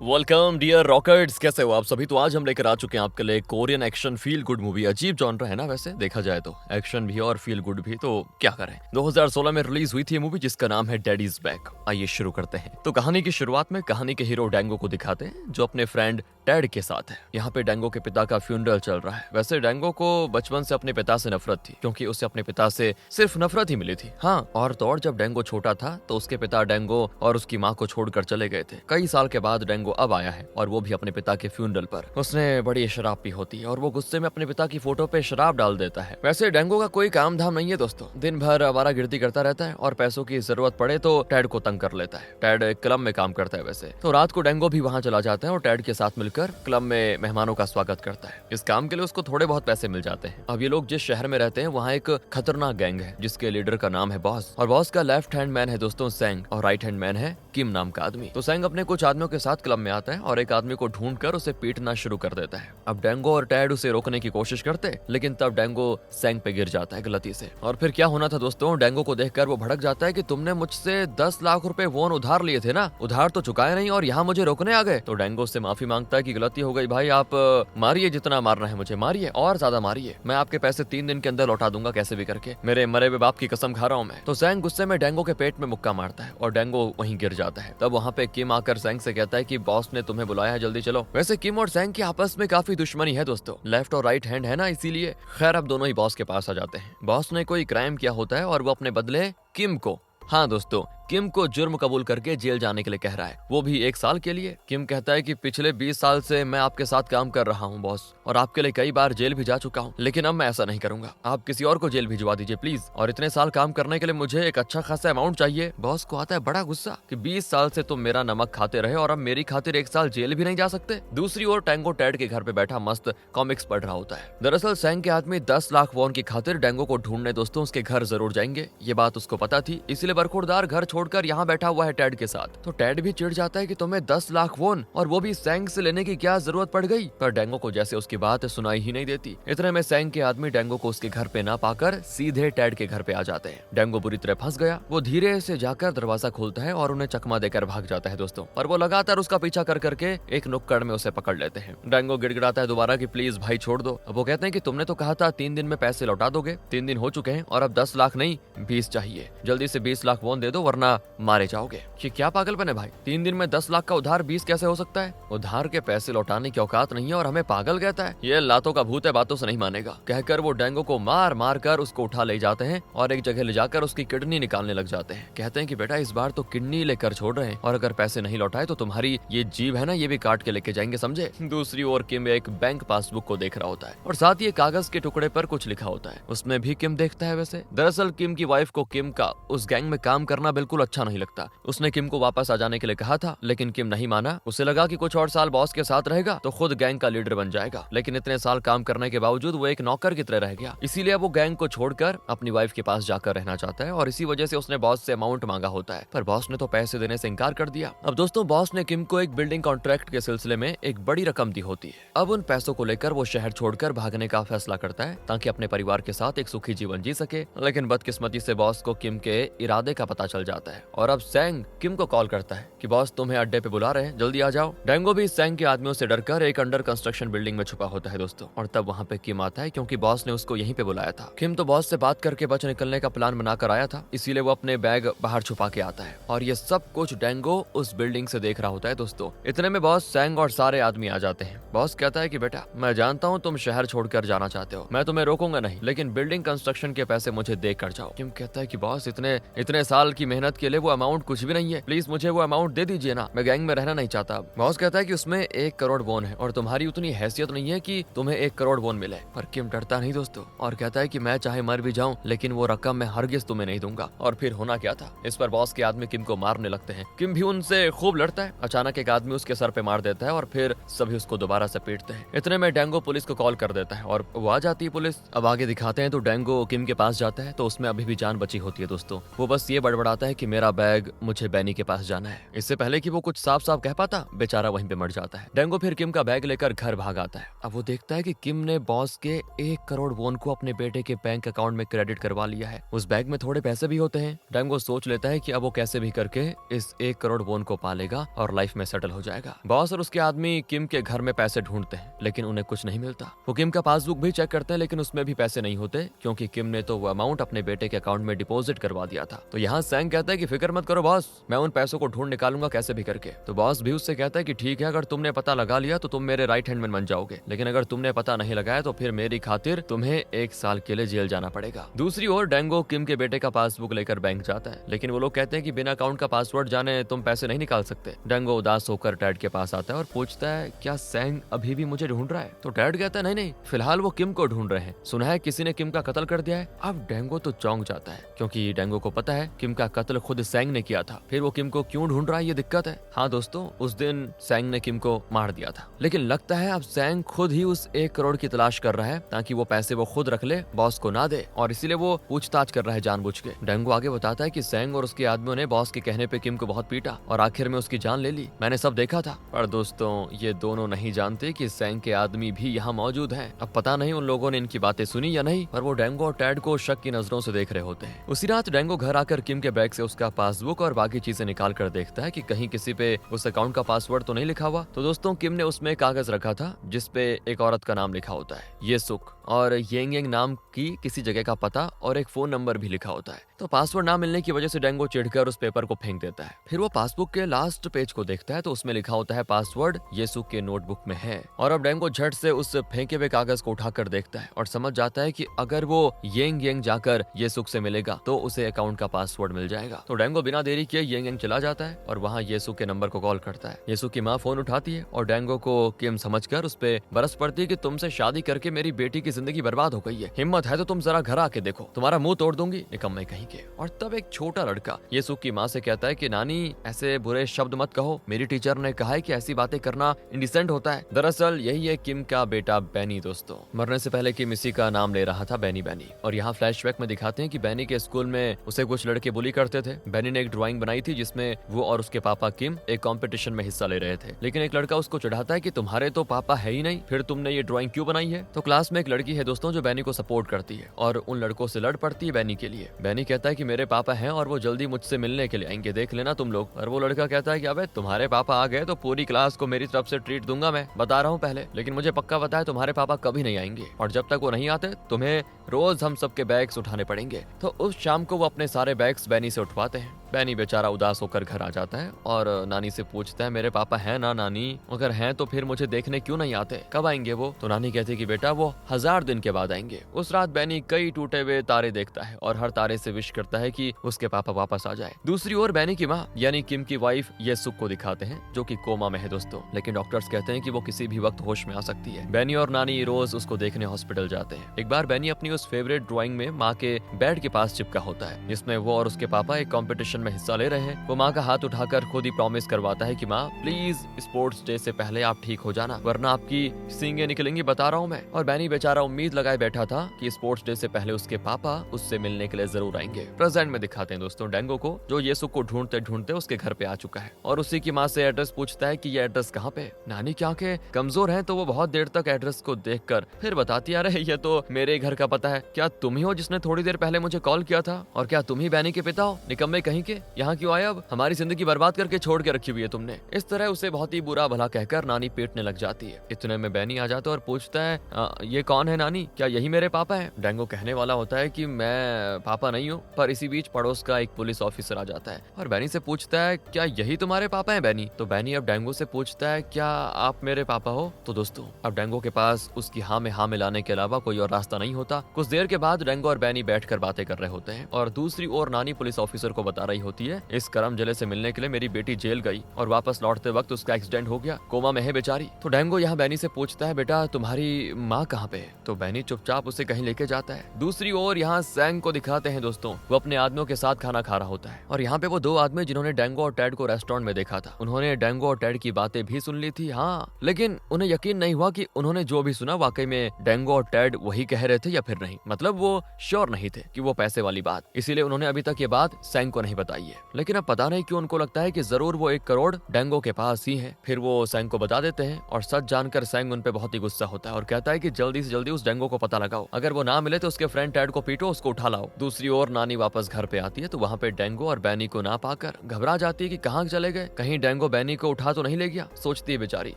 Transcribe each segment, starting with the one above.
Welcome dear rockets, कैसे हो आप सभी। तो आज हम लेकर आ चुके हैं आपके लिए Korean action feel good movie. अजीब जॉनर है ना, वैसे देखा जाए तो एक्शन भी और फील गुड भी, तो क्या करें। 2016 में रिलीज हुई थी ये मूवी जिसका नाम है डैडीज बैक। आइए शुरू करते हैं। तो कहानी की शुरुआत में कहानी के हीरो डेंगो को दिखाते हैं जो अपने फ्रेंड टैड के साथ है। यहाँ पे डेंगो के पिता का फ्यूनरल चल रहा है। वैसे डेंगो को बचपन से अपने पिता से नफरत थी क्योंकि उसे अपने पिता से सिर्फ नफरत ही मिली थी। हाँ, और तो और जब डेंगो छोटा था तो उसके पिता डेंगो और उसकी माँ को छोड़कर चले गए थे। कई साल के बाद डेंगो अब आया है और वो भी अपने पिता के फ्यूनरल पर। उसने बड़ी शराब पी होती है और वो गुस्से में अपने पिता की फोटो पे शराब डाल देता है। वैसे डेंगो का कोई काम धाम नहीं है दोस्तों, दिन भर आवारागर्दी करता रहता है और पैसों की जरूरत पड़े तो टैड को तंग कर लेता है। टैड एक क्लब में काम करता है वैसे, तो रात को डेंगो भी वहाँ चला जाता है और टैड के साथ मिलकर क्लब में मेहमानों का स्वागत करता है। इस काम के लिए उसको थोड़े बहुत पैसे मिल जाते हैं। अब ये लोग जिस शहर में रहते हैं वहाँ एक खतरनाक गैंग है जिसके लीडर का नाम है बॉस, और बॉस का लेफ्ट हैंड मैन है दोस्तों सैंग, और राइट हैंड मैन है किम नाम का आदमी। तो सैंग अपने कुछ आदमियों के साथ क्लब में आता है और एक आदमी को ढूंढकर उसे पीटना शुरू कर देता है। अब डेंगो और टैड उसे रोकने की कोशिश करते, लेकिन तब डेंगो सैंग पे गिर जाता है गलती से। और फिर क्या होना था दोस्तों, डेंगो को देखकर वो भड़क जाता है कि तुमने मुझसे 10 लाख रुपए वोन उधार लिए थे ना, उधार तो चुकाए नहीं और यहाँ मुझे रोकने आ गए। तो डेंगो उससे माफी मांगता है कि गलती हो गई भाई, आप मारिए, जितना मारना है मुझे मारिए और ज्यादा मारिए, मैं आपके पैसे 3 दिन के अंदर लौटा दूंगा कैसे भी करके, मेरे मरे हुए बाप की कसम खा रहा हूँ मैं। तो सैंग गुस्से में डेंगो के पेट में मुक्का मारता है और डेंगो वहीं गिर जाता है। तब वहाँ पे किम आकर सैंग से कहता है कि बॉस ने तुम्हें बुलाया है, जल्दी चलो। वैसे किम और सैंग की आपस में काफी दुश्मनी है दोस्तों, लेफ्ट और राइट हैंड है ना, इसीलिए खैर अब दोनों ही बॉस के पास आ जाते हैं। बॉस ने कोई क्राइम किया होता है और वो अपने बदले किम को, हाँ दोस्तों, किम को जुर्म कबूल करके जेल जाने के लिए कह रहा है, वो भी 1 साल के लिए। किम कहता है कि पिछले 20 साल से मैं आपके साथ काम कर रहा हूँ बॉस, और आपके लिए कई बार जेल भी जा चुका हूँ, लेकिन अब मैं ऐसा नहीं करूंगा, आप किसी और को जेल भिजवा दीजिए प्लीज, और इतने साल काम करने के लिए मुझे एक अच्छा खासा अमाउंट चाहिए। बॉस को आता है बड़ा गुस्सा कि 20 साल से तुम मेरा नमक खाते रहे और अब मेरी खातिर 1 साल जेल भी नहीं जा सकते। दूसरी ओर डेंगो टैड के घर पे बैठा मस्त कॉमिक्स पढ़ रहा होता है। दरअसल सैंग के आदमी 10 लाख वॉन की खातिर डेंगो को ढूंढने दोस्तों उसके घर जरूर जाएंगे। ये बात उसको पता थी, इसलिए बरखुरदार घर छोड़कर यहाँ बैठा हुआ है टैड के साथ। तो टैड भी चिढ़ जाता है कि तुम्हें 10 लाख वोन और वो भी सैंग से लेने की क्या जरूरत पड़ गई, पर डेंगो को जैसे उसकी बात सुनाई ही नहीं देती। इतने में सैंग के आदमी डेंगो को उसके घर पे ना पाकर सीधे टैड के घर पे आ जाते हैं। डेंगो बुरी तरह फंस गया, वो धीरे से जाकर दरवाजा खोलता है और उन्हें चकमा देकर भाग जाता है दोस्तों, और वो लगातार उसका पीछा कर करके एक नुक्कड़ में उसे पकड़ लेते हैं। डेंगो गिड़गिड़ाता है दोबारा कि प्लीज भाई छोड़ दो। अब वो कहते हैं कि तुमने तो कहा था 3 दिन में पैसे लौटा दोगे, 3 दिन हो चुके हैं और अब 10 लाख नहीं 20 चाहिए, जल्दी से 20 लाख वोन दे दो वरना मारे जाओगे। ये क्या पागलपन है भाई, 3 दिन में 10 लाख का उधार 20 कैसे हो सकता है, उधार के पैसे लौटाने की औकात नहीं है और हमें पागल कहता है, ये लातों का भूत है, बातों से नहीं मानेगा। कहकर वो डेंगो को मार मार कर उसको उठा ले जाते हैं और एक जगह ले जाकर उसकी किडनी निकालने लग जाते हैं। कहते हैं कि बेटा इस बार तो किडनी लेकर छोड़ रहे हैं और अगर पैसे नहीं लौटाए तो तुम्हारी ये जीभ है ना ये भी काट के लेके जाएंगे, समझे। दूसरी ओर किम एक बैंक पासबुक को देख रहा होता है और साथ ही कागज के टुकड़े पर कुछ लिखा होता है, उसमें भी किम देखता है। वैसे दरअसल किम की वाइफ को किम का उस गैंग में काम करना बिल्कुल अच्छा नहीं लगता। उसने किम को वापस आ जाने के लिए कहा था, लेकिन किम नहीं माना। उसे लगा कि कुछ और साल बॉस के साथ रहेगा तो खुद गैंग का लीडर बन जाएगा, लेकिन इतने साल काम करने के बावजूद वो एक नौकर की तरह रह गया। इसीलिए वो गैंग को छोड़कर अपनी वाइफ के पास जाकर रहना चाहता है और इसी वजह से उसने बॉस से अमाउंट मांगा होता है, पर बॉस ने तो पैसे देने से इनकार कर दिया। अब दोस्तों बॉस ने किम को एक बिल्डिंग कॉन्ट्रैक्ट के सिलसिले में एक बड़ी रकम दी होती है। अब उन पैसों को लेकर वो शहर छोड़कर भागने का फैसला करता है ताकि अपने परिवार के साथ एक सुखी जीवन जी सके, लेकिन बदकिस्मती से बॉस को किम के इरादे का पता चल जाता है और अब सैंग किम को कॉल करता है कि बॉस तुम्हें अड्डे पे बुला रहे हैं, जल्दी आ जाओ। डेंगो भी सैंग के आदमियों से डरकर एक अंडर कंस्ट्रक्शन बिल्डिंग में छुपा होता है दोस्तों, और तब वहाँ पे किम आता है क्योंकि बॉस ने उसको यहीं पे बुलाया था। किम तो बॉस से बात करके बच निकलने का प्लान बनाकर आया था, इसीलिए वो अपने बैग बाहर छुपा के आता है और ये सब कुछ डेंगो उस बिल्डिंग से देख रहा होता है दोस्तों। इतने में बॉस सैंग और सारे आदमी आ जाते हैं। बॉस कहता है कि बेटा मैं जानता हूँ तुम शहर छोड़कर जाना चाहते हो, मैं तुम्हें रोकूंगा नहीं, लेकिन बिल्डिंग कंस्ट्रक्शन के पैसे मुझे दे कर जाओ। किम कहता है कि बॉस इतने साल की मेहनत के लिए वो अमाउंट कुछ भी नहीं है, प्लीज मुझे वो अमाउंट दे दीजिए ना, मैं गैंग में रहना नहीं चाहता। बॉस कहता है कि उसमें 1 करोड़ वोन है और तुम्हारी उतनी हैसियत नहीं है कि तुम्हें 1 करोड़ वोन मिले। पर किम डरता नहीं दोस्तों और कहता है कि मैं चाहे मर भी जाऊं लेकिन वो रकम मैं हरगिज तुम्हें नहीं दूंगा। और फिर होना क्या था, इस पर बॉस के आदमी किम को मारने लगते हैं। किम भी उनसे खूब लड़ता है, अचानक एक आदमी उसके सर पे मार देता है और फिर सभी उसको दोबारा से पीटते हैं। इतने में डेंगो पुलिस को कॉल कर देता है और वो आ जाती है पुलिस। अब आगे दिखाते हैं तो डेंगो किम के पास जाता है तो उसमें अभी भी जान बची होती है दोस्तों। वो बस ये बड़बड़ाता है कि मेरा बैग, मुझे बैनी के पास जाना है। इससे पहले कि वो कुछ साफ साफ कह पाता, बेचारा वहीं पे मर जाता है। डेंगो फिर किम का बैग लेकर घर भाग आता है। अब वो देखता है कि किम ने बॉस के 1 करोड़ वोन को अपने बेटे के बैंक अकाउंट में क्रेडिट करवा लिया है। उस बैग में थोड़े पैसे भी होते हैं। डेंगो सोच लेता है कि अब वो कैसे भी करके इस 1 करोड़ वोन को पालेगा और लाइफ में सेटल हो जाएगा। बॉस और उसके आदमी किम के घर में पैसे ढूंढते हैं, लेकिन उन्हें कुछ नहीं मिलता। वो किम का पासबुक भी चेक करते हैं, लेकिन उसमें भी पैसे नहीं होते, क्योंकि किम ने तो वो अमाउंट अपने बेटे के अकाउंट में डिपॉजिट करवा दिया था। तो यहाँ सैंग कहता है कि फिक्र मत करो बॉस, मैं उन पैसों को ढूंढ निकालूंगा कैसे भी करके। तो बॉस भी उससे कहता है कि ठीक है, अगर तुमने पता लगा लिया तो तुम मेरे राइट हैंड मैन बन जाओगे, लेकिन अगर तुमने पता नहीं लगाया तो फिर मेरी खातिर तुम्हें 1 साल के लिए जेल जाना पड़ेगा। दूसरी ओर डेंगो किम के बेटे का पासबुक लेकर बैंक जाता है, लेकिन वो लोग कहते हैं कि बिना अकाउंट का पासवर्ड जाने तुम पैसे नहीं निकाल सकते। डेंगो उदास होकर डैड के पास आता है और पूछता है क्या सैंग अभी भी मुझे ढूंढ रहा है। तो डैड कहता है नहीं नहीं, फिलहाल वो किम को ढूंढ रहे हैं, सुना है किसी ने किम का कत्ल कर दिया है। अब डेंगो तो चौंक जाता है, क्योंकि डेंगो को पता है किम का कत्ल खुद सैंग ने किया था। फिर वो किम को क्यों ढूंढ रहा है ये दिक्कत है। हाँ दोस्तों, उस दिन सैंग ने किम को मार दिया था, लेकिन लगता है अब सैंग खुद ही उस 1 करोड़ की तलाश कर रहा है ताकि वो पैसे वो खुद रख ले, बॉस को ना दे, और इसीलिए वो पूछताछ कर रहा है जानबूझ के। डेंगो आगे बताता है कि सैंग और उसके आदमियों ने बॉस के कहने पे किम को बहुत पीटा और आखिर में उसकी जान ले ली, मैंने सब देखा था। पर दोस्तों ये दोनों नहीं जानते कि सैंग के आदमी भी यहाँ मौजूद हैं। अब पता नहीं उन लोगों ने इनकी बातें सुनी या नहीं, पर वो डेंगो और टैड को शक की नजरों से देख रहे होते हैं। उसी रात डेंगो घर आकर किम के बैग से उसका पासबुक और बाकी चीजें निकाल कर देखता है कि कहीं किसी पे उस अकाउंट का पासवर्ड तो नहीं लिखा हुआ। तो दोस्तों किम ने उसमें कागज रखा था जिसपे एक औरत का नाम लिखा होता है, ये सुख, और येंग येंग नाम की किसी जगह का पता और एक फोन नंबर भी लिखा होता है। तो पासवर्ड ना मिलने की वजह से डेंगो चिढ़कर उस पेपर को फेंक देता है। फिर वो पासबुक के लास्ट पेज को देखता है तो उसमें लिखा होता है पासवर्ड येसु के नोटबुक में है। और अब डेंगो झट से उस फेंके हुए कागज को उठाकर देखता है और समझ जाता है कि अगर वो येंग येंग जाकर येसुक से मिलेगा तो उसे अकाउंट का पासवर्ड मिल जाएगा। तो डेंगो बिना देरी किए येंग येंग चला जाता है और वहाँ येसु के नंबर को कॉल करता है। येसु की माँ फोन उठाती है और डेंगो को किम समझकर उस पे बरस पड़ती है कि तुमसे शादी करके मेरी बेटी की जिंदगी बर्बाद हो गई है, हिम्मत है तो तुम जरा घर आके देखो, तुम्हारा मुंह तोड़ दूंगी, निकम्मे कहीं के। और तब एक छोटा लड़का येसु की माँ से कहता है कि नानी ऐसे बुरे शब्द मत कहो, मेरी टीचर ने कहा है कि ऐसी बातें करना इंडिसेंट होता है। दरअसल यही है किम का बेटा बैनी। दोस्तों मरने से पहले किम इसी का नाम ले रहा था, बैनी बैनी। और यहाँ फ्लैशबैक में दिखाते हैं कि बैनी के स्कूल में उसे कुछ लड़के बुली करते थे। बैनी ने एक ड्राइंग बनाई थी जिसमें वो और उसके पापा किम एक कंपटीशन में हिस्सा ले रहे थे, लेकिन एक लड़का उसको चिढ़ाता है कि तुम्हारे तो पापा है ही नहीं, फिर तुमने ये ड्राइंग क्यों बनाई है। तो क्लास में एक लड़की है दोस्तों जो बैनी को सपोर्ट करती है और उन लड़कों से लड़ पड़ती है बैनी के लिए। बैनी कहता है कि मेरे पापा हैं और वो जल्दी मुझसे मिलने के लिए आएंगे, देख लेना तुम लोग। और वो लड़का कहता है कि अबे तुम्हारे पापा आ गए तो पूरी क्लास को मेरी तरफ से ट्रीट दूंगा, मैं बता रहा हूँ पहले, लेकिन मुझे पक्का पता है तुम्हारे पापा कभी नहीं आएंगे और जब तक वो नहीं आते तुम्हें रोज हम सबके बैग्स उठाने पड़ेंगे। तो उस शाम को वो अपने सारे बैग्स बैनी से उठवाते हैं। बैनी बेचारा उदास होकर घर आ जाता है और नानी से पूछता है मेरे पापा हैं ना नानी, अगर हैं तो फिर मुझे देखने क्यों नहीं आते, कब आएंगे वो। तो नानी कहती है कि बेटा वो 1000 दिन के बाद आएंगे। उस रात बैनी कई टूटे हुए तारे देखता है और हर तारे से विश करता है कि उसके पापा वापस आ जाए। दूसरी ओर बैनी की माँ यानी किम की वाइफ ये सुख को दिखाते हैं जो कि कोमा में है दोस्तों, लेकिन डॉक्टर्स कहते हैं कि वो किसी भी वक्त होश में आ सकती है। बैनी और नानी रोज उसको देखने हॉस्पिटल जाते हैं। एक बार बैनी अपनी उस फेवरेट ड्राइंग में माँ के बेड के पास चिपका होता है जिसमें वो और उसके पापा एक कॉम्पिटिशन में हिस्सा ले रहे हैं। वो माँ का हाथ उठाकर खुद ही प्रॉमिस करवाता है कि माँ प्लीज स्पोर्ट्स डे से पहले आप ठीक हो जाना, वरना आपकी सींगें निकलेंगी, बता रहा हूँ मैं। और बैनी बेचारा उम्मीद लगाए बैठा था कि स्पोर्ट्स डे से पहले उसके पापा उससे मिलने के लिए जरूर आएंगे। प्रेजेंट में दिखाते हैं दोस्तों डेंगो को जो येसु को ढूंढते ढूंढते उसके घर पे आ चुका है और उसी की माँ से एड्रेस पूछता है कि ये एड्रेस कहाँ पे। नानी की आंखें कमजोर हैं तो वो बहुत देर तक एड्रेस को देखकर फिर बताती है अरे ये तो मेरे घर का पता है, क्या तुम ही हो जिसने थोड़ी देर पहले मुझे कॉल किया था, और क्या तुम ही बैनी के पिता हो, निकम्मे कहीं के, यहाँ क्यों आए, अब हमारी जिंदगी बर्बाद करके छोड़ के रखी हुई है तुमने। इस तरह उसे बहुत ही बुरा भला कहकर नानी पीटने लग जाती है। इतने में बैनी आ जाता है और पूछता है ये कौन है नानी, क्या यही मेरे पापा हैं। डेंगो कहने वाला होता है कि मैं पापा नहीं हूँ, पर इसी बीच पड़ोस का एक पुलिस ऑफिसर आ जाता है और बैनी से पूछता है क्या यही तुम्हारे पापा हैं बैनी। तो बैनी अब डेंगो से पूछता है क्या आप मेरे पापा हो। तो दोस्तों अब डेंगो के पास उसकी हाँ में हाँ मिलाने के अलावा कोई और रास्ता नहीं होता। कुछ देर के बाद डेंगो और बैनी बैठकर बातें कर रहे होते हैं और दूसरी ओर नानी पुलिस ऑफिसर को बता रही होती है इस करम जले से मिलने के लिए मेरी बेटी जेल गई और वापस लौटते वक्त उसका एक्सीडेंट हो गया, कोमा में है बेचारी। तो डेंगो यहाँ बैनी से पूछता है बेटा तुम्हारी माँ कहाँ पे है। तो बैनी चुपचाप उसे कहीं लेके जाता है। दूसरी ओर यहाँ सैंग को दिखाते हैं दोस्तों, वो अपने आदमियों के साथ खाना खा रहा होता है और यहाँ पे वो दो आदमी जिन्होंने डेंगो और टैड को रेस्टोरेंट में देखा था, उन्होंने डेंगो और टैड की बातें भी सुन ली थी। हाँ, लेकिन उन्हें यकीन नहीं हुआ कि उन्होंने जो भी सुना वाकई में डेंगो और टैड वही कह रहे थे या फिर नहीं। मतलब वो श्योर नहीं थे कि वो पैसे वाली बात, इसीलिए उन्होंने अभी तक ये बात सैंग को नहीं बताई। बताइए। लेकिन अब पता नहीं क्यों उनको लगता है कि जरूर वो 1 करोड़ डेंगो के पास ही है। फिर वो सैंग को बता देते हैं और सच जानकर सैंग उन पे बहुत ही गुस्सा होता है और कहता है कि जल्दी से जल्दी उस डेंगो को पता लगाओ, अगर वो ना मिले तो उसके फ्रेंड टैड को पीटो, उसको उठा लाओ। दूसरी ओर नानी वापस घर पे आती है तो वहाँ पे डेंगो और बैनी को ना पाकर घबरा जाती है कि कहाँ चले गए, कहीं डेंगो बैनी को उठा तो नहीं ले गया, सोचती है बेचारी।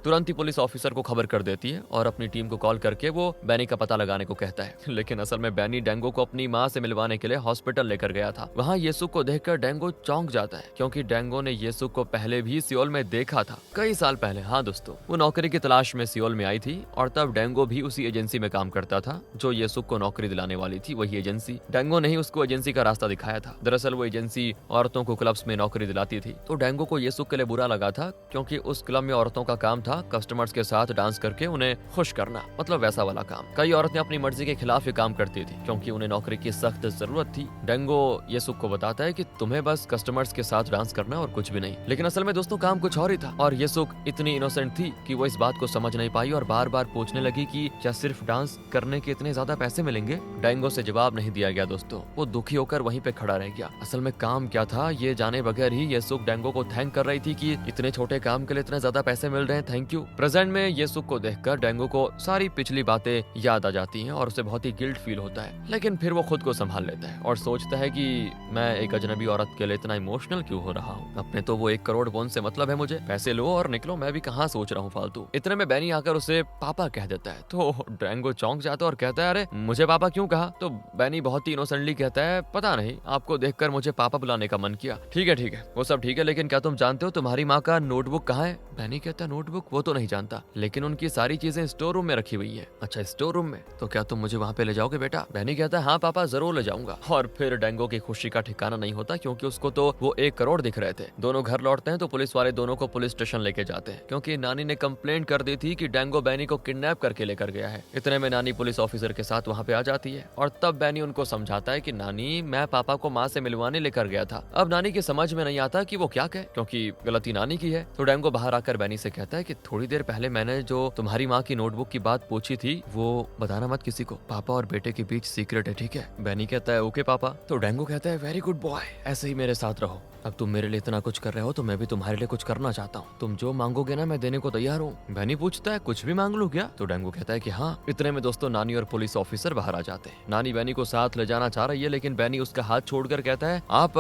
तुरंत ही पुलिस ऑफिसर को खबर कर देती है और अपनी टीम को कॉल करके वो बैनी का पता लगाने को कहता है। लेकिन असल में बैनी डेंगो को अपनी माँ से मिलवाने के लिए हॉस्पिटल लेकर गया था। वहाँ येसुक को देखकर डेंगो चौंक जाता है क्योंकि डेंगो ने येसुक को पहले भी सियोल में देखा था, कई साल पहले। हाँ दोस्तों, वो नौकरी की तलाश में सियोल में आई थी और तब डेंगो भी उसी एजेंसी में काम करता था जो येसुक को नौकरी दिलाने वाली थी। वही एजेंसी, डेंगो ने ही उसको एजेंसी का रास्ता दिखाया था। दरअसल वो एजेंसी औरतों को क्लब्स में नौकरी दिलाती थी। तो डेंगो को येसुक के लिए बुरा लगा था क्योंकि उस क्लब में औरतों का काम था कस्टमर्स के साथ डांस करके उन्हें खुश करना, मतलब वैसा वाला काम। कई औरतें अपनी मर्जी के खिलाफ ये काम करती थी क्योंकि उन्हें नौकरी की सख्त जरूरत थी। डेंगो येसुक को बताता है कि तुम्हें बस कस्टमर्स के साथ डांस करना और कुछ भी नहीं। लेकिन असल में दोस्तों काम कुछ और ही था और येसुक इतनी इनोसेंट थी कि वो इस बात को समझ नहीं पाई और बार बार पूछने लगी कि क्या सिर्फ डांस करने के इतने ज्यादा पैसे मिलेंगे। डेंगो से जवाब नहीं दिया गया दोस्तों, वो दुखी होकर वहीं पे खड़ा रह गया। असल में काम क्या था ये जाने बगैर ही येसुक डेंगो को थैंक कर रही थी कि इतने छोटे काम के लिए इतने ज्यादा पैसे मिल रहे हैं, थैंक यू। प्रेजेंट में येसुक को देखकर डेंगो को सारी पिछली बातें याद आ जाती हैं और उसे बहुत ही गिल्ट फील होता है। लेकिन फिर वो खुद को संभाल लेता है और सोचता है कि मैं एक अजनबी औरत के लिए इतना इमोशनल क्यों हो रहा हूँ, अपने तो वो 1 करोड़ बोन से मतलब है मुझे, पैसे लो और निकलो, मैं भी कहाँ सोच रहा हूँ फालतू। इतने में बैनी आकर उसे पापा कह देता है तो डेंगो चौंक जाता है और कहता है अरे मुझे पापा क्यों कहा। तो बैनी बहुत ही इनोसेंटली कहता है पता नहीं, आपको देखकर मुझे पापा बुलाने का मन किया। ठीक है वो सब ठीक है, लेकिन क्या तुम जानते हो तुम्हारी माँ का नोटबुक कहाँ है। बैनी कहता है नोटबुक, वो तो नहीं जानता, लेकिन उनकी सारी चीजें स्टोर रूम में रखी हुई है। अच्छा स्टोर रूम में, तो क्या तुम मुझे वहाँ पे ले जाओगे बेटा। बैनी कहता है हाँ पापा जरूर ले जाऊंगा। और फिर डेंगो की खुशी का ठिकाना नहीं होता क्योंकि उसको तो वो 1 करोड़ दिख रहे थे। दोनों घर लौटते हैं तो पुलिस वाले दोनों को पुलिस स्टेशन लेके जाते हैं क्योंकि नानी ने कंप्लेंट कर दी थी कि डेंगो बैनी को किडनैप करके लेकर गया है। इतने में नानी पुलिस ऑफिसर के साथ वहाँ पे आ जाती है और तब बैनी उनको समझाता है कि नानी मैं पापा को माँ से मिलवाने लेकर गया था। अब नानी की समझ में नहीं आता कि वो क्या कहे क्योंकि गलती नानी की है। तो डेंगो बाहर आकर बैनी से कहता है कि थोड़ी देर पहले मैंने जो तुम्हारी माँ की नोटबुक की बात पूछी थी वो बताना मत किसी को, पापा और बेटे के बीच सीक्रेट है, ठीक है। बैनी कहता है ओके पापा। तो डेंगो कहता है वेरी गुड बॉय, ऐसे ही मेरे साथ रहो। अब तुम मेरे लिए इतना कुछ कर रहे हो तो मैं भी तुम्हारे लिए कुछ करना चाहता हूँ, तुम जो मांगोगे ना मैं देने को तैयार हूँ। बैनी पूछता है कुछ भी मांग लूं क्या। तो डेंगो कहता है कि हाँ। इतने में दोस्तों नानी और पुलिस ऑफिसर बाहर आ जाते हैं। नानी बैनी को साथ ले जाना चाह रही है लेकिन बैनी उसका हाथ छोड़कर कहता है आप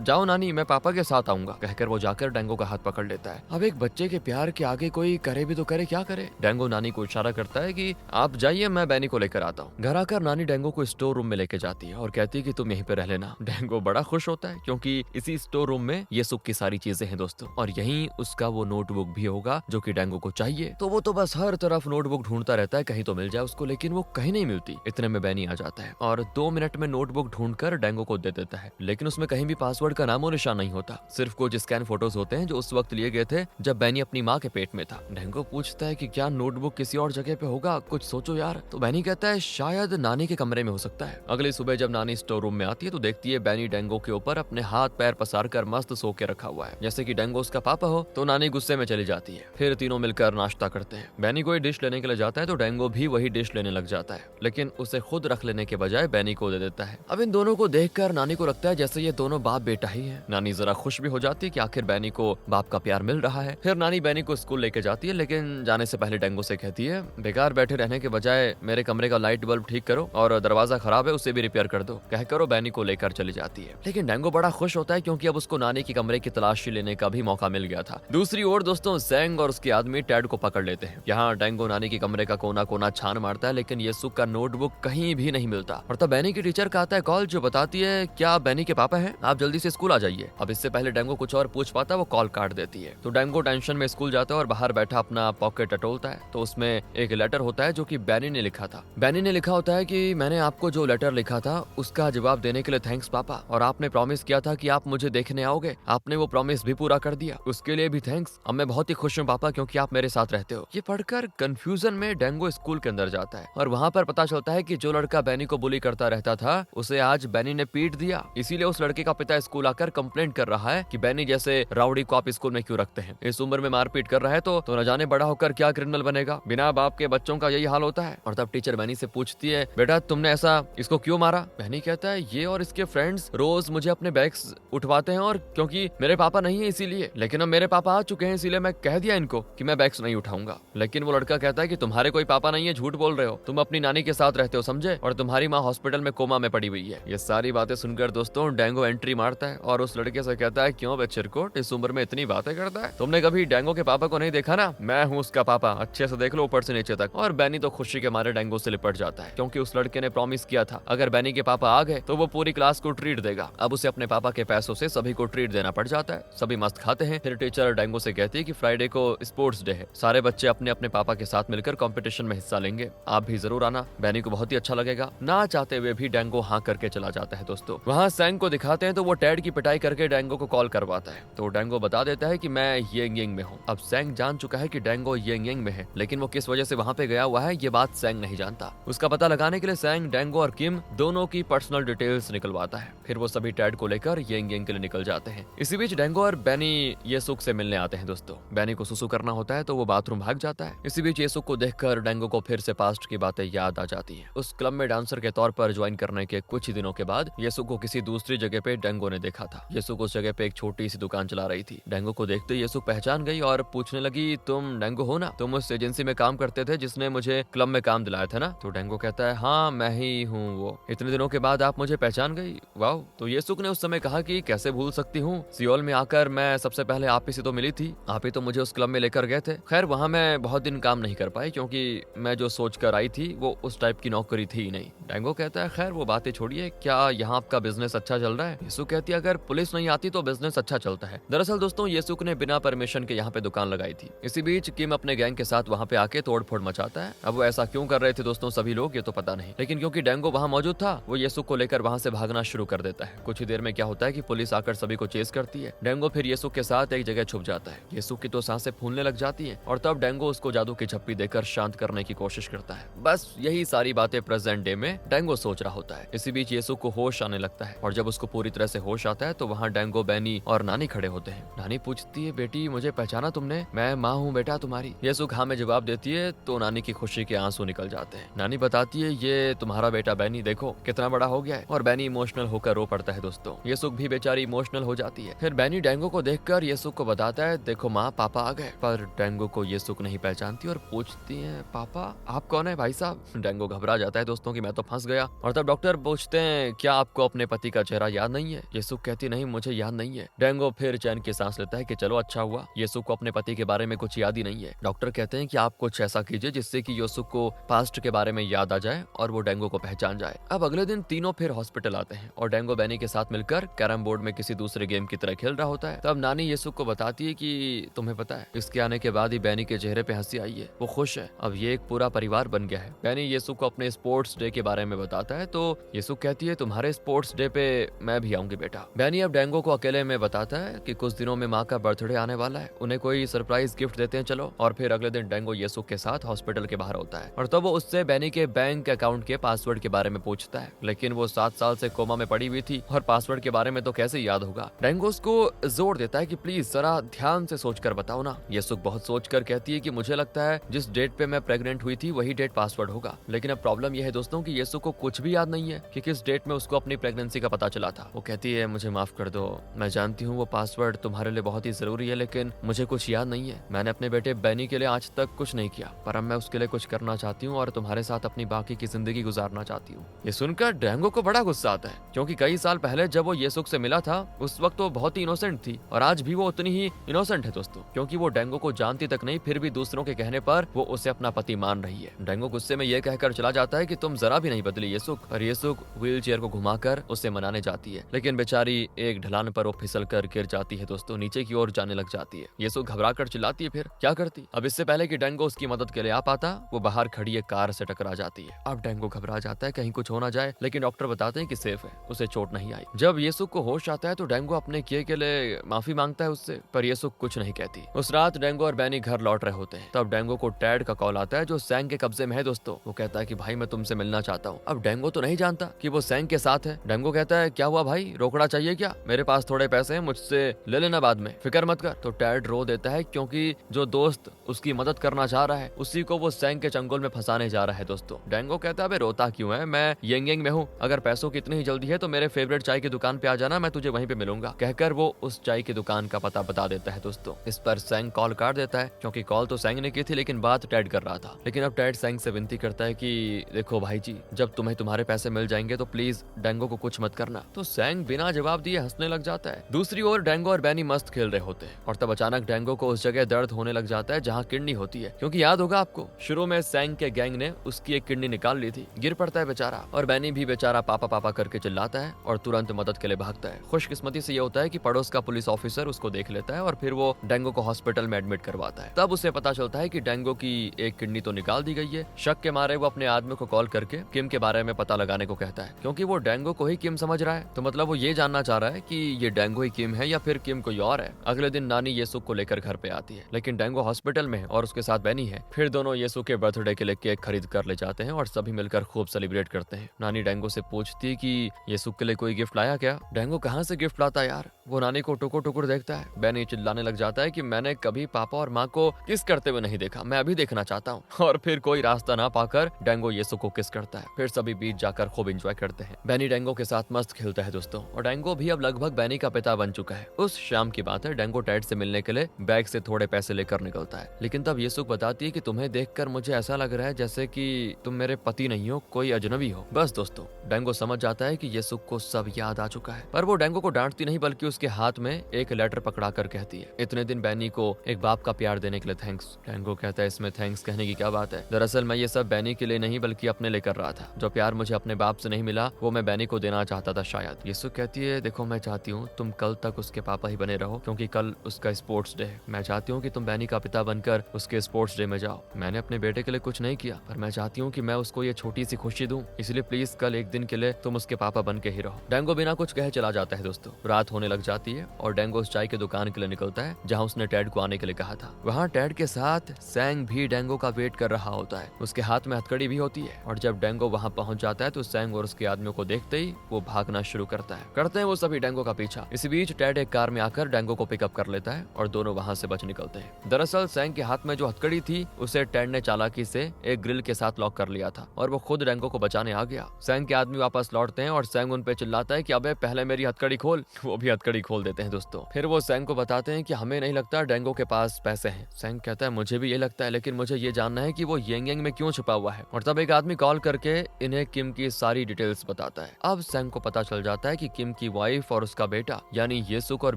जाओ नानी, मैं पापा के साथ आऊंगा। कहकर वो जाकर डेंगो का हाथ पकड़ लेता है। अब एक बच्चे के प्यार के आगे कोई करे भी तो करे क्या करे। डेंगो नानी को इशारा करता है कि आप जाइए, मैं बैनी को लेकर आता हूँ। घर आकर नानी डेंगो को स्टोर रूम में लेके जाती है और कहती है कि तुम यहीं पे रह लेना। डेंगो बड़ा खुश होता है क्योंकि इसी स्टोर रूम में ये सुख की सारी चीजें हैं दोस्तों और यहीं उसका वो नोटबुक भी होगा जो कि डेंगो को चाहिए। तो वो तो बस हर तरफ नोटबुक ढूंढता रहता है कहीं तो मिल जाए उसको, लेकिन वो कहीं नहीं मिलती। इतने में बैनी आ जाता है और 2 मिनट में नोटबुक ढूंढकर डेंगो को दे देता है, लेकिन उसमें कहीं भी पासवर्ड का नामो निशान नहीं होता, सिर्फ कुछ स्कैन फोटोज होते हैं जो उस वक्त लिए गए थे जब बैनी अपनी माँ के पेट में था। डेंगो पूछता है कि क्या नोटबुक किसी और जगह पे होगा, कुछ सोचो यार। तो बैनी कहता है शायद नानी के कमरे में हो सकता है। अगली सुबह जब नानी स्टोर रूम में आती है तो देखती है बैनी डेंगो के ऊपर अपने हाथ पैर पसार कर मस्त सो के रखा हुआ है जैसे कि डेंगो उसका पापा हो। तो नानी गुस्से में चली जाती है। फिर तीनों मिलकर नाश्ता करते हैं। बैनी कोई डिश लेने के लिए जाता है तो डेंगो भी वही डिश लेने लग जाता है, लेकिन उसे खुद रख लेने के बजाय बैनी को दे देता है। अब इन दोनों को देखकर नानी को लगता है जैसे ये दोनों बाप बेटा ही है। नानी जरा खुश भी हो जाती है कि आखिर बैनी को बाप का प्यार मिल रहा है। फिर नानी बैनी को स्कूल लेके जाती है, लेकिन जाने से पहले डेंगो से कहती है बेकार बैठे रहने के बजाय मेरे कमरे का लाइट बल्ब ठीक करो और दरवाजा खराब है उसे भी रिपेयर कर दो। कहकर वो बैनी को लेकर चली जाती है। लेकिन डेंगो बड़ा खुश होता है क्योंकि अब उसको नानी की कमरे की तलाशी लेने का भी मौका मिल गया था। दूसरी ओर दोस्तों सैंग और उसके आदमी टैड को पकड़ लेते हैं। यहाँ डेंगो नानी की कमरे का कोना कोना छान मारता है लेकिन येसुक का नोटबुक कहीं भी नहीं मिलता। और तब बैनी की टीचर का आता है कॉल जो बताती है क्या बैनी के पापा हैं, आप जल्दी से स्कूल आ जाइए। अब इससे पहले डेंगो कुछ और पूछ पाता वो कॉल काट देती है। तो डेंगो टेंशन में स्कूल जाता है और बाहर बैठा अपना पॉकेट टटोलता है तो उसमें एक लेटर होता है जो कि बैनी ने लिखा था। बैनी ने लिखा होता है कि मैंने आपको जो लेटर लिखा था उसका जवाब देने के लिए थैंक्स पापा, और आपने प्रॉमिस किया था कि आप मुझे देखने आओगे, आपने वो प्रॉमिस भी पूरा कर दिया, उसके लिए भी थैंक्स। अब मैं बहुत ही खुश हूँ पापा क्योंकि आप मेरे साथ रहते हो। ये पढ़कर कंफ्यूजन में डेंगो स्कूल के अंदर जाता है और वहाँ पर पता चलता है कि जो लड़का बैनी को बुली करता रहता था उसे आज बैनी ने पीट दिया। इसीलिए उस लड़के का पिता स्कूल आकर कंप्लेंट कर रहा है कि बैनी जैसे राउडी को आप स्कूल में क्यों रखते हैं, इस उम्र में मारपीट कर रहा है तो न जाने बड़ा होकर क्या क्रिमिनल बनेगा, बिना बाप के बच्चों का यही हाल होता है। और तब टीचर बैनी से पूछती है बेटा तुमने ऐसा इसको क्यों मारा। बैनी कहता है ये और इसके फ्रेंड्स रोज मुझे अपने बैग बैग्स उठवाते हैं, और क्योंकि मेरे पापा नहीं है इसीलिए, लेकिन अब मेरे पापा आ चुके हैं इसीलिए मैं कह दिया इनको कि मैं बैग्स नहीं उठाऊंगा। लेकिन वो लड़का कहता है कि तुम्हारे कोई पापा नहीं है, झूठ बोल रहे हो, तुम अपनी नानी के साथ रहते हो समझे, और तुम्हारी माँ हॉस्पिटल में कोमा में पड़ी हुई है। ये सारी बातें सुनकर दोस्तों डेंगो एंट्री मारता है और उस लड़के से कहता है, क्यों बे चिरकुट, इस उम्र में इतनी बातें करता है, तुमने कभी डेंगो के पापा को नहीं देखा ना, मैं हूँ उसका पापा, अच्छे से देख लो ऊपर से नीचे तक। और बैनी तो खुशी के मारे डेंगो से लिपट जाता है, क्योंकि उस लड़के ने प्रॉमिस किया था अगर बैनी के पापा आ गए तो वो पूरी क्लास को ट्रीट देगा। अब उसे अपने पापा के पैसों से सभी को ट्रीट देना पड़ जाता है, सभी मस्त खाते हैं। फिर टीचर डेंगो से कहती है कि फ्राइडे को स्पोर्ट्स डे है, सारे बच्चे अपने अपने पापा के साथ मिलकर कंपटीशन में हिस्सा लेंगे, आप भी जरूर आना, बैनी को बहुत ही अच्छा लगेगा। ना चाहते हुए भी डेंगो हाँ करके चला जाता है दोस्तों। वहाँ सैंग को दिखाते हैं तो वो टैड की पिटाई करके डेंगो को कॉल करवाता है, तो डेंगो बता देता है कि मैं येंग में हूँ। अब सैंग जान चुका है कि डेंगो येंग में है, लेकिन वो किस वजह से वहाँ पे गया हुआ है ये बात सैंग नहीं जानता। उसका पता लगाने के लिए सैंग डेंगो और किम दोनों की पर्सनल डिटेल्स निकलवाता है। फिर वो सभी टैड को लेकर येंग के लिए निकल जाते हैं। इसी बीच डेंगो और बैनी येसुक से मिलने आते हैं दोस्तों। बैनी को सुसु करना होता है तो वो बाथरूम भाग जाता है। इसी बीच येसुक को देखकर डेंगो को फिर से पास्ट की बातें याद आ जाती हैं। उस क्लब में डांसर के तौर पर ज्वाइन करने के कुछ ही दिनों के बाद येसुक को किसी दूसरी जगह पे डेंगो ने देखा था। येसुक उस जगह पे एक छोटी सी दुकान चला रही थी। डेंगो को देखते येसुक पहचान गई और पूछने लगी, तुम डेंगो हो ना, तुम उस एजेंसी में काम करते थे जिसने मुझे क्लब में काम दिलाया था ना। तो डेंगो कहता है, हाँ मैं ही हूँ वो, इतने दिनों के बाद आप मुझे पहचान गई, वाह। तो येसुक ने उस समय कहा कि कैसे भूल सकती हूँ, सियोल में आकर मैं सबसे पहले आप ही से तो मिली थी, आप ही तो मुझे उस क्लब में लेकर गए थे। खैर वहाँ मैं बहुत दिन काम नहीं कर पाई क्योंकि मैं जो सोच कर आई थी वो उस टाइप की नौकरी थी ही नहीं। डेंगो कहता है, खैर वो बातें छोड़िए, क्या यहाँ आपका बिजनेस अच्छा चल रहा है। येसुक कहती है, अगर पुलिस नहीं आती तो बिजनेस अच्छा चलता है। दरअसल दोस्तों येसुक ने बिना परमिशन के यहाँ पे दुकान लगाई थी। इसी बीच किम अपने गैंग के साथ वहाँ पे आके तोड़फोड़ मचाता है। अब वो ऐसा क्यों कर रहे थे दोस्तों सभी लोग ये तो पता नहीं, लेकिन क्योंकि डेंगो वहाँ मौजूद था वो येसुक को लेकर वहाँ से भागना शुरू कर देता है। कुछ ही देर में क्या होता है कि पुलिस आकर सभी को चेस करती है। डेंगो फिर येसुक के साथ एक जगह छुप जाता है। येसुक की तो सांसें फूलने लग जाती हैं और तब डेंगो उसको जादू की झप्पी देकर शांत करने की कोशिश करता है। बस यही सारी बातें प्रेजेंट डे में डेंगो सोच रहा होता है। इसी बीच येसुक को होश आने लगता है और जब उसको पूरी तरह से होश आता है तो वहाँ डेंगो, बैनी और नानी खड़े होते हैं। नानी पूछती है, बेटी मुझे पहचाना तुमने, मैं माँ हूँ बेटा तुम्हारी। येसुक हाँ में जवाब देती है तो नानी की खुशी के आंसू निकल जाते हैं। नानी बताती है, ये तुम्हारा बेटा बैनी देखो कितना बड़ा हो गया है, और बैनी इमोशनल होकर रो पड़ता है दोस्तों। येसुक भी बेचारी इमोशनल हो जाती है। फिर बैनी डेंगो को देखकर येसुक को बताता है, देखो माँ पापा आ गए। पर डेंगो को येसुक नहीं पहचानती और पूछती है, पापा आप कौन है भाई साहब। डेंगो घबरा जाता है दोस्तों कि मैं तो फंस गया। और तब डॉक्टर पूछते हैं, क्या आपको अपने पति का चेहरा याद नहीं है। येसुक कहती, नहीं मुझे याद नहीं है। डेंगो फिर चैन की सांस लेता है कि चलो अच्छा हुआ, येसुक को अपने पति के बारे में कुछ याद ही नहीं है। डॉक्टर कहते हैं कि आप कुछ ऐसा कीजिए जिससे कि येसुक को पास्ट के बारे में याद आ जाए और वो डेंगो को पहचान जाए। अब अगले दिन तीनों फिर हॉस्पिटल आते हैं और डेंगो बैनी के साथ मिलकर कैरम बोर्ड में किसी दूसरे गेम की तरह खेल रहा होता है। तब नानी येसुक को बताती है कि तुम्हें पता है इसके आने के बाद ही बैनी के चेहरे पे हंसी आई है, वो खुश है, अब ये एक पूरा परिवार बन गया है। बैनी येसुक को अपने स्पोर्ट्स डे के बारे में बताता है तो येसुक कहती है, तुम्हारे स्पोर्ट्स डे पे मैं भी आऊंगी बेटा। बैनी अब डेंगो को अकेले में बताता है कि कुछ दिनों में माँ का बर्थडे आने वाला है, उन्हें कोई सरप्राइज गिफ्ट देते हैं चलो। और फिर अगले दिन डेंगो येसुक के साथ हॉस्पिटल के बाहर होता है और तब वो उससे बैनी के बैंक अकाउंट के पासवर्ड के बारे में पूछता है, लेकिन वो 7 साल से कोमा में पड़ी हुई थी और पासवर्ड के बारे में तो कैसे याद होगा। डेंगो उसको जोर देता है कि प्लीज जरा ध्यान से सोचकर बताओ ना। येसुक बहुत सोचकर कहती है कि मुझे लगता है जिस डेट पे मैं प्रेग्नेंट हुई थी वही डेट पासवर्ड होगा। लेकिन अब प्रॉब्लम यह है दोस्तों कि येसुक को कुछ भी याद नहीं है कि किस डेट में उसको अपनी प्रेगनेंसी का पता चला था। वो कहती है, मुझे माफ कर दो, मैं जानती हूँ वो पासवर्ड तुम्हारे लिए बहुत ही जरूरी है, लेकिन मुझे कुछ याद नहीं है। मैंने अपने बेटे बैनी के लिए आज तक कुछ नहीं किया, पर अब मैं उसके लिए कुछ करना चाहती हूँ और तुम्हारे साथ अपनी बाकी की जिंदगी गुजारना चाहती हूँ। ये सुनकर डेंगो को बड़ा गुस्सा आता है क्योंकि कई साल पहले जब वो येसुक से मिला था उस वक्त वो बहुत ही इनोसेंट थी और आज भी वो उतनी ही इनोसेंट है दोस्तों, क्योंकि वो डेंगो को जानती तक नहीं, फिर भी दूसरों के कहने पर वो उसे अपना पति मान रही है। डेंगो गुस्से में ये कहकर चला जाता है कि तुम जरा भी नहीं बदली येसुक, और येसुक व्हील चेयर को घुमाकर उसे मनाने जाती है, लेकिन बेचारी एक ढलान पर वो फिसल कर गिर जाती है दोस्तों, नीचे की ओर जाने लग जाती है। येसुक घबरा कर चिल्लाती है, फिर क्या करती। अब इससे पहले कि डेंगो उसकी मदद के लिए आ पाता वो बाहर खड़ी एक कार से टकरा जाती है। अब डेंगो घबरा जाता है कहीं कुछ हो ना जाए, लेकिन डॉक्टर बताते हैं कि सेफ है, उसे चोट नहीं आई। जब येसुक को होश आता है तो डेंगो अपने किए के लिए माफी मांगता है उससे, पर येसुक कुछ नहीं कहती। उस रात डेंगो और बैनी घर लौट रहे होते हैं, तब डेंगो को टैड का कॉल आता है जो सैंग के कब्जे में है दोस्तों। वो कहता है कि भाई मैं तुमसे मिलना चाहता हूँ। अब डेंगो तो नहीं जानता कि वो सैंग के साथ है। डेंगो कहता है, क्या हुआ भाई, रोकड़ा चाहिए क्या, मेरे पास थोड़े पैसे हैं, मुझसे ले लेना बाद में, फिक्र मत कर। तो टैड रो देता है क्योंकि जो दोस्त उसकी मदद करना चाह रहा है उसी को वो सैंग के चंगुल में फंसाने जा रहा है दोस्तों। डेंगो कहता है, रोता क्यों है, मैं येंग में हूँ, अगर पैसों की इतनी ही जल्दी है तो मेरे फेवरेट चाय की दुकान दुकान पे आ जाना, मैं तुझे वहीं पे मिलूंगा। कहकर वो उस चाय की दुकान का पता बता देता है दोस्तों। इस पर सैंग कॉल काट देता है, क्योंकि कॉल तो सैंग ने की थी लेकिन बात टेड कर रहा था। लेकिन अब टेड सैंग से विनती करता है कि देखो भाई जी, जब तुम्हें तुम्हारे पैसे मिल जाएंगे तो प्लीज डेंगो को कुछ मत करना। तो सैंग बिना जवाब दिए हंसने लग जाता है। दूसरी ओर डेंगो और बैनी मस्त खेल रहे होते हैं और तब अचानक डेंगो को उस जगह दर्द होने लग जाता है जहाँ किडनी होती है, क्योंकि याद होगा आपको शुरू में सैंग के गैंग ने उसकी एक किडनी निकाल ली थी। गिर पड़ता है बेचारा और बैनी भी बेचारा पापा पापा करके चिल्लाता है और तुरंत मदद के लिए भागता है। खुशकिस्मती से ये होता है कि पड़ोस का पुलिस ऑफिसर उसको देख लेता है और फिर वो डेंगो को हॉस्पिटल में एडमिट करवाता है। तब उसे पता चलता है कि डेंगो की एक किडनी तो निकाल दी गई है। शक के मारे वो अपने आदमी को कॉल करके किम के बारे में पता लगाने को कहता है, क्योंकि वो डेंगो को ही किम समझ रहा है। तो मतलब वो ये जानना चाह रहा है कि ये डेंगो ही किम है या फिर किम कोई और है। अगले दिन नानी येसुक को लेकर घर पे आती है, लेकिन डेंगो हॉस्पिटल में है और उसके साथ बैनी है। फिर दोनों येसुक के बर्थडे के लिए केक खरीद कर ले जाते हैं और सभी मिलकर खूब सेलिब्रेट करते हैं। नानी डेंगो से पूछती है कि येसुक के लिए कोई गिफ्ट लाया क्या। डेंगो कहाँ से गिफ्ट लाता है यार। वो नानी को टुकुर टुकुर देखता है। बैनी चिल्लाने लग जाता है कि मैंने कभी पापा और माँ को किस करते हुए नहीं देखा, मैं अभी देखना चाहता हूँ। और फिर कोई रास्ता ना पाकर डेंगो येसुक को किस करता है। फिर सभी बीच जाकर खूब एंजॉय करते हैं। बैनी डेंगो के साथ मस्त खेलता है दोस्तों, और डेंगो भी अब लगभग बैनी का पिता बन चुका है। उस शाम की बात है, डेंगो टेड से मिलने के लिए बैग से थोड़े पैसे लेकर निकलता है, लेकिन तब येसुक बताती है कि तुम्हें देखकर मुझे ऐसा लग रहा है जैसे कि तुम मेरे पति नहीं हो, कोई अजनबी हो। बस दोस्तों, डेंगो समझ जाता है कि येसुक को सब याद आ चुका है, पर वो डेंगो को डांटती नहीं बल्कि उसके हाथ में एक लेटर पकड़ा कर कहती है, इतने दिन बैनी को एक बाप का प्यार देने के लिए थैंक्स। डेंगो कहता है, इसमें थैंक्स कहने की क्या बात है, दरअसल मैं ये सब बैनी के लिए नहीं बल्कि अपने लिए कर रहा था। जो प्यार मुझे अपने बाप से नहीं मिला वो मैं बैनी को देना चाहता था शायद। येसुक कहती है, देखो मैं चाहती हूँ तुम कल तक उसके पापा ही बने रहो, क्योंकि कल उसका स्पोर्ट्स डे है। मैं चाहती हूँ कि तुम बैनी का पिता बनकर उसके स्पोर्ट्स डे में जाओ। मैंने अपने बेटे के लिए कुछ नहीं किया, पर मैं चाहती हूँ कि मैं उसको ये छोटी सी खुशी दूं, इसलिए प्लीज कल एक दिन के लिए तुम उसके पापा बन के ही रहो। डेंगो बिना कुछ कहे चला जाता है दोस्तों। रात होने लग जाती है और डेंगो उस चाय की दुकान के लिए निकलता है जहाँ उसने टेड को आने के लिए कहा था। वहाँ टेड के साथ सैंग भी डेंगो का वेट कर रहा होता है। उसके हाथ में हथकड़ी भी होती है, और जब डेंगो वहाँ पहुँच जाता है तो सैंग और उसके आदमियों को देखते ही वो भागना शुरू करता है। करते हैं वो सभी डेंगो का पीछा। इसी बीच टेड एक कार में आकर डेंगो को पिकअप कर लेता है और दोनों वहाँ से बच निकलते हैं। दरअसल सैंग के हाथ में जो हथकड़ी थी उसे टेड ने चालाकी से एक ग्रिल के साथ लॉक कर लिया था और वो खुद डेंगो को बचाने आ गया। सैंग के आदमी वापस लौटते हैं और सैंग उन पे चिल्लाता है कि अबे पहले मेरी हथकड़ी खोल। वो भी हथकड़ी खोल देते हैं दोस्तों। फिर वो सैंग को बताते हैं कि हमें नहीं लगता डेंगो के पास पैसे हैं। सैंग कहता है, मुझे भी ये लगता है, लेकिन मुझे ये जानना है कि वो येंग में क्यों छुपा हुआ है। और तब एक आदमी कॉल करके इन्हें किम की सारी डिटेल्स बताता है। अब सैंग को पता चल जाता है कि किम की वाइफ और उसका बेटा यानी येसुक और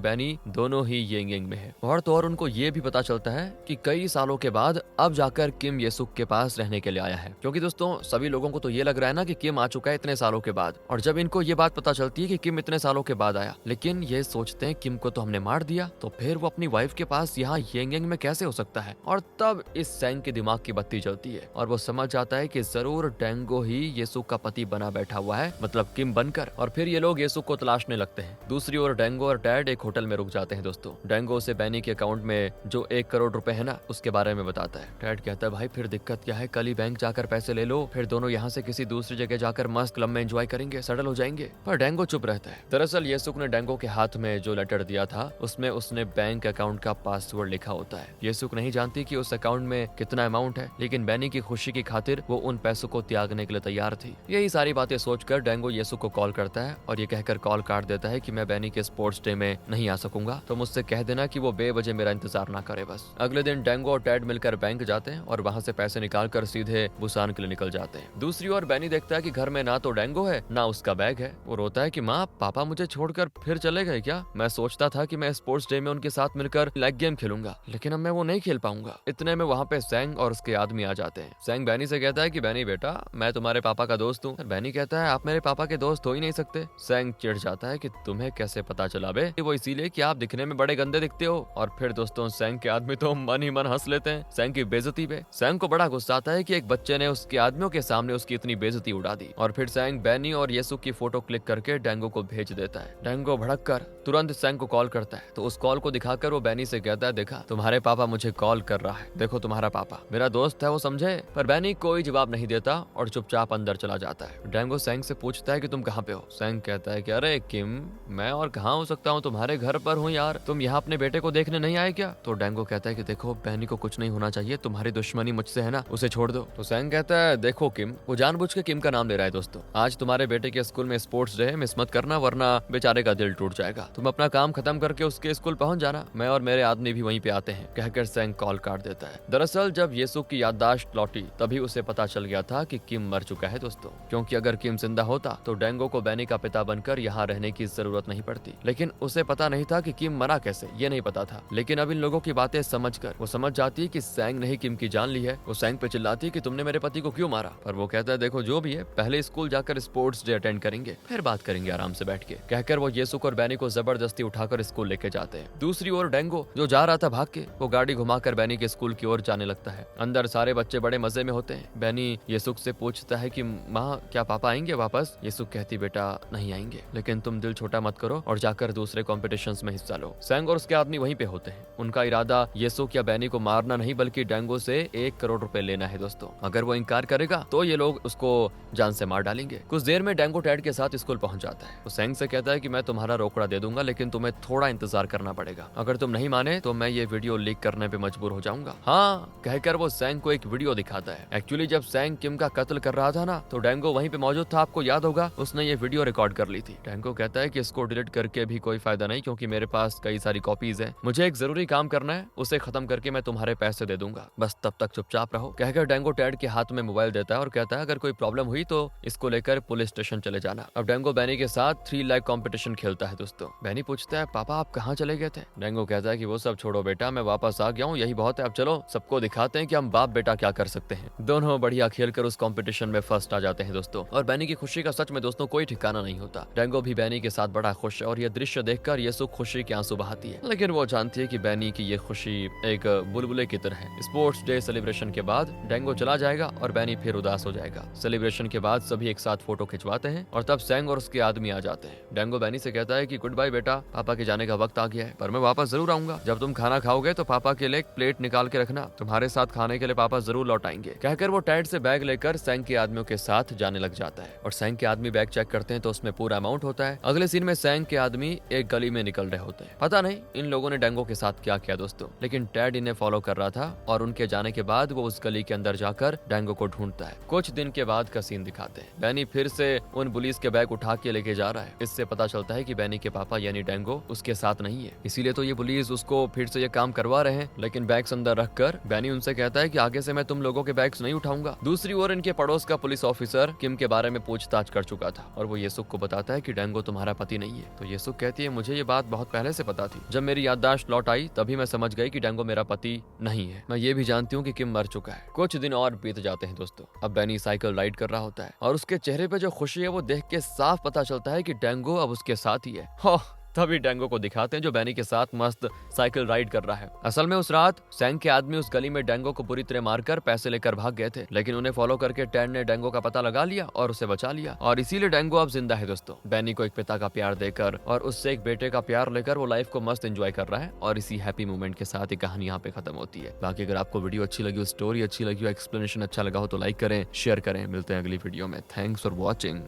बैनी दोनों ही येंग में है। और तो और उनको ये भी पता चलता है कि कई सालों के बाद अब जाकर किम येसुक के पास रहने के लिए आया है, क्योंकि दोस्तों सभी लोगों को तो ये लग रहा है ना कि किम आ चुका है इतने सालों के बाद। और जब इनको ये बात पता चलती है कि किम इतने सालों के बाद आया, लेकिन ये सोचते हैं किम को तो हमने मार दिया, तो फिर वो अपनी वाइफ के पास यहाँ येंग में कैसे हो सकता है। और तब इस सैंग के दिमाग की बत्ती जलती है और वो समझ जाता है कि जरूर डेंगो ही येसुक का पति बना बैठा हुआ है, मतलब किम बनकर। और फिर ये लोग येसुक को तलाशने लगते हैं। दूसरी ओर डेंगो और टेड एक होटल में रुक जाते हैं दोस्तों। डेंगो से बैनी के अकाउंट में जो 1 करोड़ रुपए है ना, उसके बारे में बताता है। टेड कहता है, भाई फिर दिक्कत क्या है, कल ही बैंक जाकर पैसे ले लो, फिर दोनों यहाँ से किसी दूसरी जगह जाकर मस्त क्लब में एंजॉय करेंगे, सेटल हो जाएंगे। पर डेंगो चुप रहता है। दरअसल येसुक ने डेंगो के हाथ में जो लेटर दिया था उसमें उसने बैंक अकाउंट का पासवर्ड लिखा होता है। येसुक नहीं जानती कि उस अकाउंट में कितना अमाउंट है, लेकिन बैनी की खुशी की खातिर वो उन पैसों को त्यागने के लिए तैयार थी। यही सारी बातें सोचकर डेंगो येसुक को कॉल करता है और ये कहकर कॉल काट देता है कि मैं बैनी के स्पोर्ट्स डे में नहीं आ सकूंगा, तो मुझसे कह देना कि वो बेवजह मेरा इंतजार ना करे बस। अगले दिन डेंगो और टेड मिलकर बैंक जाते हैं और वहाँ से पैसे निकालकर सीधे बुसान के लिए निकल जाते हैं। दूसरी ओर बैनी देखता है कि घर में ना तो डेंगो है ना उसका बैग है। वो रोता है कि माँ पापा मुझे छोड़कर फिर चले गए क्या। मैं सोचता था कि मैं स्पोर्ट्स डे में उनके साथ मिलकर लेग गेम खेलूंगा, लेकिन अब मैं वो नहीं खेल पाऊंगा। इतने में वहाँ पे सैंग और उसके आदमी आ जाते हैं। सैंग बैनी से कहता है कि बैनी बेटा, मैं तुम्हारे पापा का दोस्त हूँ। बैनी कहता है, आप मेरे पापा के दोस्त हो ही नहीं सकते। सैंग चिढ़ जाता है कि तुम्हें कैसे पता चला बे, वो इसीलिए कि आप दिखने में बड़े गंदे दिखते हो। और फिर दोस्तों सैंग के आदमी तो मन ही मन हंस लेते हैं सैंग की बेइज्जती पे। सैंग को बड़ा गुस्सा आता है कि एक बच्चे ने उसके आदमियों के सामने उसकी इतनी बेइज्जती उड़ा दी। और फिर सैंग बैनी और येसुक की फोटो क्लिक करके डेंगो को भेज देता है। डेंगो भड़क कर तुरंत सैंग को कॉल करता है। तो उस कॉल को दिखाकर वो बैनी से कहता है, देखा तुम्हारे पापा मुझे कॉल कर रहा है, देखो तुम्हारा पापा मेरा दोस्त है, वो समझे। पर बैनी कोई जवाब नहीं देता और चुपचाप अंदर चला जाता है। डैंगो सैंग से पूछता है कि तुम कहाँ पे हो। सैंग कहता है कि अरे किम, मैं और कहाँ हो सकता हूँ, तुम्हारे घर पर हूँ यार, तुम यहाँ अपने बेटे को देखने नहीं आए क्या? तो डैंगो कहता है कि देखो बैनी को कुछ नहीं होना चाहिए, तुम्हारी दुश्मनी मुझसे है ना, उसे छोड़ दो। तो सैंग कहता है, देखो किम, वो जानबूझ के किम का नाम ले रहा है दोस्तों, आज तुम्हारे बेटे के स्कूल में स्पोर्ट्स डे है, मिस मत करना वरना बेचारे का दिल टूट जाएगा। तुम अपना काम खत्म करके उसके स्कूल पहुंच जाना, मैं और मेरे आदमी भी वहीं पे आते हैं, कहकर सैंग कॉल काट देता है। दरअसल जब येसुक की याददाश्त लौटी तभी उसे पता चल गया था कि किम मर चुका है दोस्तों, क्योंकि अगर किम जिंदा होता तो डैंगो को बैनी का पिता बनकर यहाँ रहने की जरूरत नहीं पड़ती। लेकिन उसे पता नहीं था कि किम मरा कैसे, ये नहीं पता था। लेकिन अब इन लोगों की बातें समझकर वो समझ जाती है कि सैंग ने ही किम की जान ली है। वो सैंग पे चिल्लाती है कि तुमने मेरे पति को क्यों मारा, पर वो कहता है, देखो जो भी है, पहले स्कूल जाकर स्पोर्ट्स डे अटेंड करेंगे, फिर बात करेंगे आराम से बैठ के, कहकर वो येसुक और बैनी को जबरदस्ती उठाकर स्कूल लेके जाते हैं। दूसरी ओर डैंगो जो जा रहा था भाग के, वो गाड़ी घुमाकर बैनी के स्कूल की ओर जाने लगता है। अंदर सारे बच्चे बड़े मजे में होते हैं। बैनी येसुक से पूछता है कि माँ क्या पापा आएंगे वापस? येसुक कहती, बेटा नहीं आएंगे, लेकिन तुम दिल छोटा मत करो और जाकर दूसरे कॉम्पिटिशंस में हिस्सा लो। सैंग और उसके आदमी वहीं पे होते हैं। उनका इरादा येसुक या बैनी को मारना नहीं बल्कि डैंगो से 1 करोड़ रुपए लेना है दोस्तों। अगर वो इनकार करेगा तो ये लोग उसको जान से मार डालेंगे। कुछ देर में डैंगो टैड के साथ स्कूल पहुंच जाता है। वो सैंग से कहता है कि मैं तुम्हारा रोकड़ा दे दूंगा, लेकिन तुम्हें थोड़ा इंतजार करना पड़ेगा, अगर तुम नहीं माने तो मैं ये वीडियो लीक करने पे मजबूर हो जाऊंगा। हाँ कहकर वो सैंग को एक वीडियो दिखाता है। एक्चुअली जब सैंग किम का कत्ल कर रहा था ना, तो डैंगो वहीं पे मौजूद था, आपको याद होगा, उसने ये वीडियो रिकॉर्ड कर ली थी। डैंगो कहता है कि इसको डिलीट करके भी कोई फायदा नहीं, क्योंकि मेरे पास कई सारी कॉपीज है, मुझे एक जरूरी काम करना है, उसे खत्म करके मैं तुम्हारे पैसे दे दूंगा, बस तब तक चुपचाप रहो, कहकर डैंगो टैड के हाथ में मोबाइल देता है और कहता है अगर कोई प्रॉब्लम हुई तो इसको लेकर पुलिस स्टेशन चले जाना। अब डैंगो बैनी के साथ 3 लाख कॉम्पिटिशन खेलता है दोस्तों। बैनी पूछता है, पापा आप कहाँ चले गए थे? डैंगो कहता है कि वो सब छोड़ो बेटा, मैं वापस आ गया हूँ, यही बहुत है, अब चलो सबको दिखाते हैं कि हम बाप बेटा क्या कर सकते हैं। दोनों बढ़िया खेलकर उस कंपटीशन में फर्स्ट आ जाते हैं दोस्तों। और बैनी की खुशी का सच में दोस्तों कोई ठिकाना नहीं होता। डैंगो भी बैनी के साथ बड़ा खुश है और ये दृश्य देखकर येसुक खुशी के आंसू बहाती है, लेकिन वो जानती है कि बैनी की ये खुशी एक बुलबुले की तरह है। स्पोर्ट्स डे सेलिब्रेशन के बाद डैंगो चला जाएगा और बैनी फिर उदास हो जाएगा। सेलिब्रेशन के बाद सभी एक साथ फोटो खिंचवाते हैं और तब सैंग और उसके आदमी आ जाते हैं। डैंगो बैनी से कहता है कि गुड बाय बेटा, पापा के जाने का वक्त आ गया है, पर मैं वापस जरूर आऊंगा। जब तुम खाना खाओगे तो पापा के लिए एक प्लेट निकाल के रखना, तुम्हारे साथ खाने के लिए पापा जरूर लौट आएंगे, कहकर वो टैड से बैग लेकर सैंग के आदमियों के साथ जाने लग जाता है। और सैंग के आदमी बैग चेक करते हैं तो उसमें पूरा अमाउंट होता है। अगले सीन में सैंग के आदमी एक गली में निकल रहे होते हैं। पता नहीं इन लोगों ने डैंगो के साथ क्या किया दोस्तों, लेकिन टैड इन्हें फॉलो कर रहा था और उनके जाने के बाद वो उस गली के अंदर जाकर डैंगो को ढूंढता है। कुछ दिन के बाद का सीन दिखाते हैं। बैनी फिर से उन पुलिस के बैग उठा के लेके जा रहा है। इससे पता चलता है कि बैनी के पापा यानी डैंगो उसके साथ नहीं है, इसीलिए तो ये पुलिस उसको फिर से ये काम करवा रहे हैं। लेकिन बैग्स अंदर रखकर बैनी उनसे कहता है कि आगे से मैं तुम लोगों के बैग्स नहीं उठाऊंगा। दूसरी ओर इनके पड़ोस का पुलिस ऑफिसर किम के बारे में पूछताछ कर चुका था और वो येसुक को बताता है कि डैंगो तुम्हारा पति नहीं है। तो येसुक कहती है, मुझे ये बात बहुत पहले से पता थी, जब मेरी याददाश्त लौट आई तभी मैं समझ गई कि डैंगो मेरा पति नहीं है। मैं ये भी जानती हूँ कि किम मर चुका है। कुछ दिन और बीत जाते हैं दोस्तों। अब बैनी साइकिल राइड कर रहा होता है और उसके चेहरे पे जो खुशी है वो देख के साफ पता चलता है कि डैंगो अब उसके साथ ही है। तभी डैंगो को दिखाते हैं जो बैनी के साथ मस्त साइकिल राइड कर रहा है। असल में उस रात सैंग के आदमी उस गली में डैंगो को बुरी तरह मारकर पैसे लेकर भाग गए थे, लेकिन उन्हें फॉलो करके टैड ने डैंगो का पता लगा लिया और उसे बचा लिया और इसीलिए डैंगो अब जिंदा है दोस्तों। बैनी को एक पिता का प्यार देकर और उससे एक बेटे का प्यार लेकर वो लाइफ को मस्त एंजॉय कर रहा है और इसी हैप्पी मोमेंट के साथ ये कहानी यहाँ पे खत्म होती है। बाकी अगर आपको वीडियो अच्छी लगी हो, स्टोरी अच्छी लगी हो, एक्सप्लेनेशन अच्छा लगा हो तो लाइक करें, शेयर करें। मिलते हैं अगली वीडियो में। Thanks for watching.